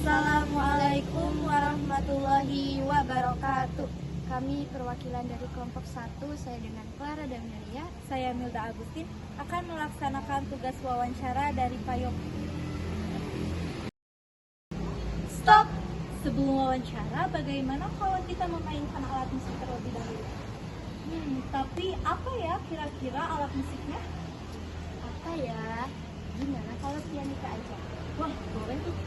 Assalamualaikum warahmatullahi wabarakatuh. Kami perwakilan dari kelompok 1, saya dengan Clara Damilia. Saya Milda Agustin akan melaksanakan tugas wawancara dari Payung. Stop! Sebelum wawancara, bagaimana kalau kita memainkan alat musik terlebih dahulu? Tapi apa ya kira-kira alat musiknya? Apa ya? Gimana kalau pianika aja? Wah, boleh tuh.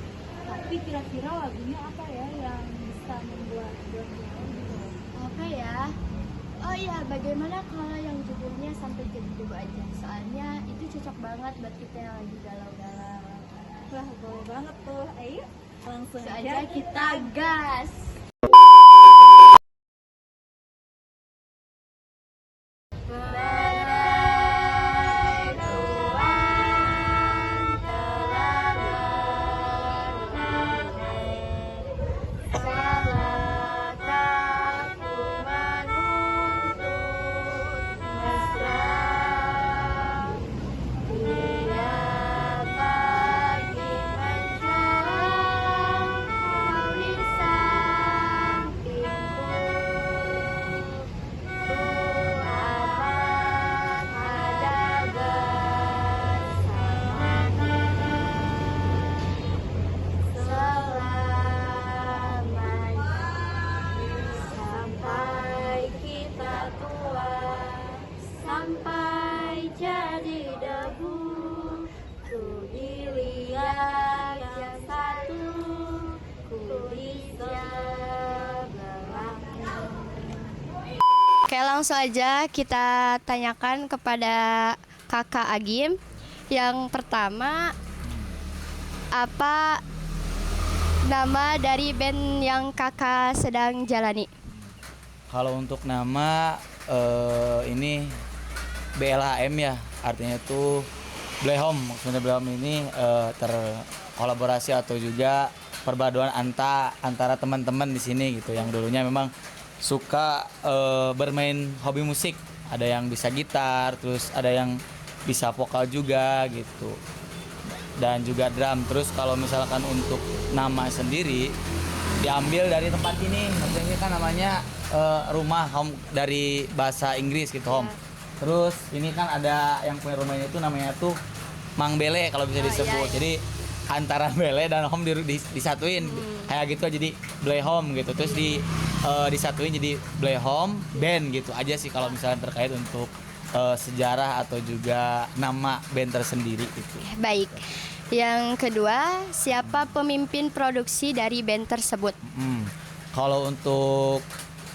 Tapi kira-kira lagunya apa ya yang bisa membuat galau gitu? Apa ya? Oh iya, bagaimana kalau yang judulnya Sampai Jadi Debu aja? Soalnya itu cocok banget buat kita yang lagi galau-galau. Wah, boleh banget tuh. Ayo, langsung Aja kita gas. Sampai jadi debu, ku dilihat yang satu, ku bisa berlaku. Oke, langsung aja kita tanyakan kepada Kakak Agim. Yang pertama, apa nama dari band yang Kakak sedang jalani? Kalau untuk nama ini BLHM ya, artinya itu Blehom. Maksudnya Blehom ini terkolaborasi atau juga perpaduan antara teman-teman di sini gitu, yang dulunya memang suka bermain hobi musik. Ada yang bisa gitar, terus ada yang bisa vokal juga gitu, dan juga drum. Terus kalau misalkan untuk nama sendiri diambil dari tempat ini, maksudnya ini kan namanya rumah, home dari bahasa Inggris gitu, home. Terus ini kan ada yang punya rumahnya itu namanya tuh Mang Bele kalau bisa disebut. Jadi antara Bele dan home disatuin kayak gitu, jadi Bleh Home gitu. Terus disatuin jadi Bleh Home Band gitu aja sih kalau misalnya terkait untuk sejarah atau juga nama band tersendiri gitu. Baik. Yang kedua, siapa pemimpin produksi dari band tersebut? Kalau untuk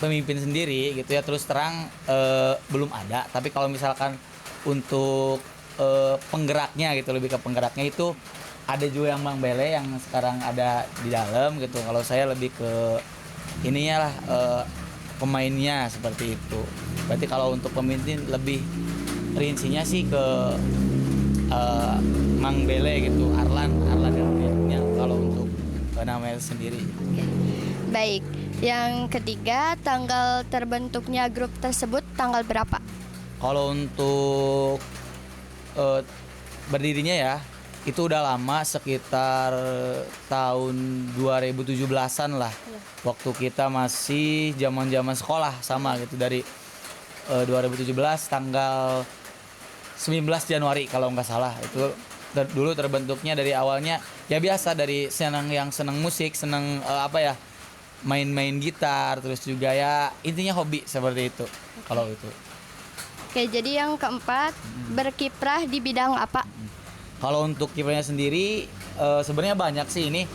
pemimpin sendiri gitu ya, terus terang belum ada. Tapi kalau misalkan untuk penggeraknya gitu, lebih ke penggeraknya itu ada juga yang Bang Bele yang sekarang ada di dalam gitu. Kalau saya lebih ke ininya lah, pemainnya seperti itu. Berarti kalau untuk pemimpin lebih rincinya sih ke Mang Bele gitu, Arlan yang kalau untuk namanya sendiri. Oke. Baik. Yang ketiga, tanggal terbentuknya grup tersebut tanggal berapa? Kalau untuk berdirinya ya, itu udah lama, sekitar tahun 2017-an lah. Waktu kita masih zaman-zaman sekolah sama gitu, dari 2017 tanggal 19 Januari kalau nggak salah. Itu dulu terbentuknya dari awalnya ya biasa, dari senang musik, senang main-main gitar, terus juga ya intinya hobi seperti itu. Kalau itu. Oke, jadi yang keempat, berkiprah di bidang apa? Kalau untuk kiprahnya sendiri sebenarnya banyak sih ini.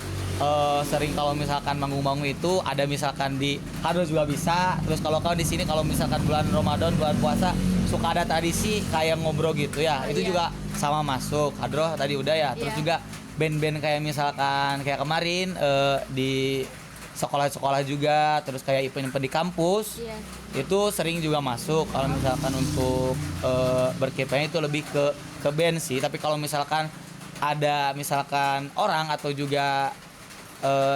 Sering kalau misalkan manggung-manggung itu ada misalkan di hadro juga bisa. Terus kalau di sini kalau misalkan bulan Ramadan, bulan puasa suka ada tradisi kayak ngobrol gitu ya. Itu juga sama masuk. Hadro tadi udah ya. Terus juga band-band kayak misalkan kayak kemarin di sekolah-sekolah juga, terus kayak event di kampus, itu sering juga masuk. Kalau misalkan untuk berkiprahnya itu lebih ke band sih. Tapi kalau misalkan ada misalkan orang atau juga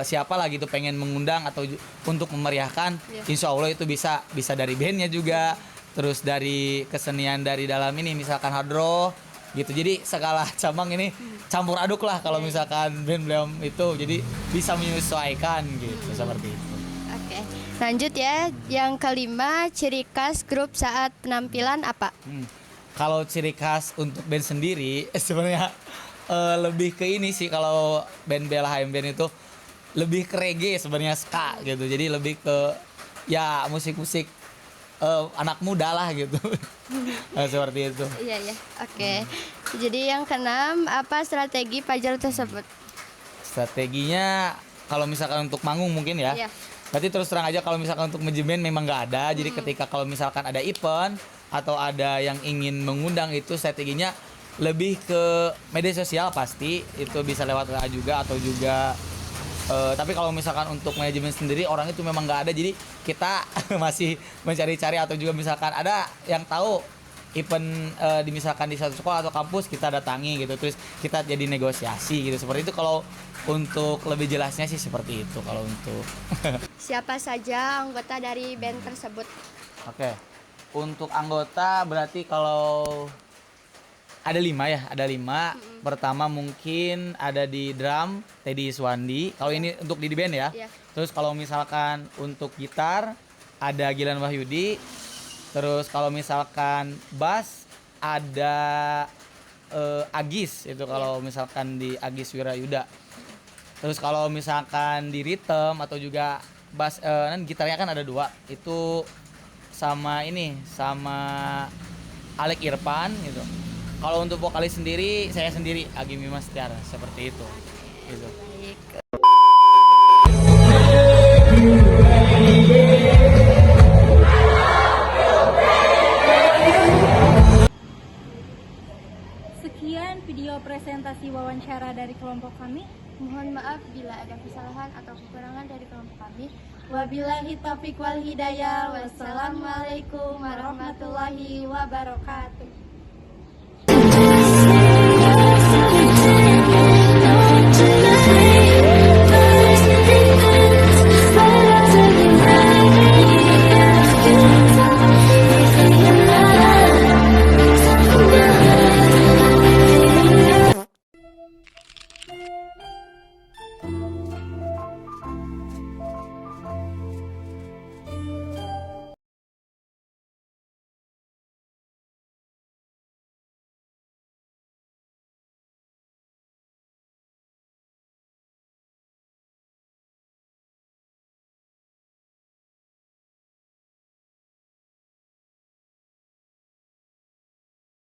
siapa lah gitu pengen mengundang atau untuk memeriahkan, insya Allah itu bisa dari bandnya juga, terus dari kesenian dari dalam ini misalkan hadroh, gitu. Jadi segala cabang ini campur aduk lah kalau misalkan band Bleom itu, jadi bisa menyesuaikan gitu seperti itu. Oke, lanjut ya. Yang kelima, ciri khas grup saat penampilan apa? Kalau ciri khas untuk band sendiri sebenarnya lebih ke ini sih, kalau band BLHM band itu lebih ke reggae sebenarnya, ska gitu. Jadi lebih ke ya musik-musik anak muda lah gitu. Seperti itu. Iya ya. Oke. Jadi yang keenam, apa strategi Fajar tersebut? Strateginya kalau misalkan untuk manggung mungkin ya. Iya. Berarti terus terang aja kalau misalkan untuk manajemen memang nggak ada. Jadi ketika kalau misalkan ada event atau ada yang ingin mengundang, itu strateginya lebih ke media sosial pasti. Itu bisa lewat WA juga atau juga tapi kalau misalkan untuk manajemen sendiri orang itu memang nggak ada. Jadi kita masih mencari-cari, atau juga misalkan ada yang tahu event misalkan di satu sekolah atau kampus, kita datangi gitu, terus kita jadi negosiasi gitu. Seperti itu kalau untuk lebih jelasnya sih seperti itu kalau untuk. Siapa saja anggota dari band tersebut? Oke. Untuk anggota berarti kalau ada 5 ya, ada 5. Pertama mungkin ada di drum Teddy Iswandi. Kalau ini untuk di band ya. Iya. Terus kalau misalkan untuk gitar ada Gilan Wahyudi. Terus kalau misalkan bass ada Agis, itu kalau misalkan di Agis Wirayuda. Terus kalau misalkan di rhythm atau juga bass gitarnya kan ada 2. Itu sama Alek Irfan gitu. Kalau untuk vokalis sendiri, saya sendiri Agi Mimas Tiara, seperti itu. Gitu. Baik. Sekian video presentasi wawancara dari kelompok kami. Mohon maaf bila ada kesalahan atau kekurangan dari kelompok kami. Wabillahi taufiq wal hidayah. Wassalamualaikum warahmatullahi wabarakatuh.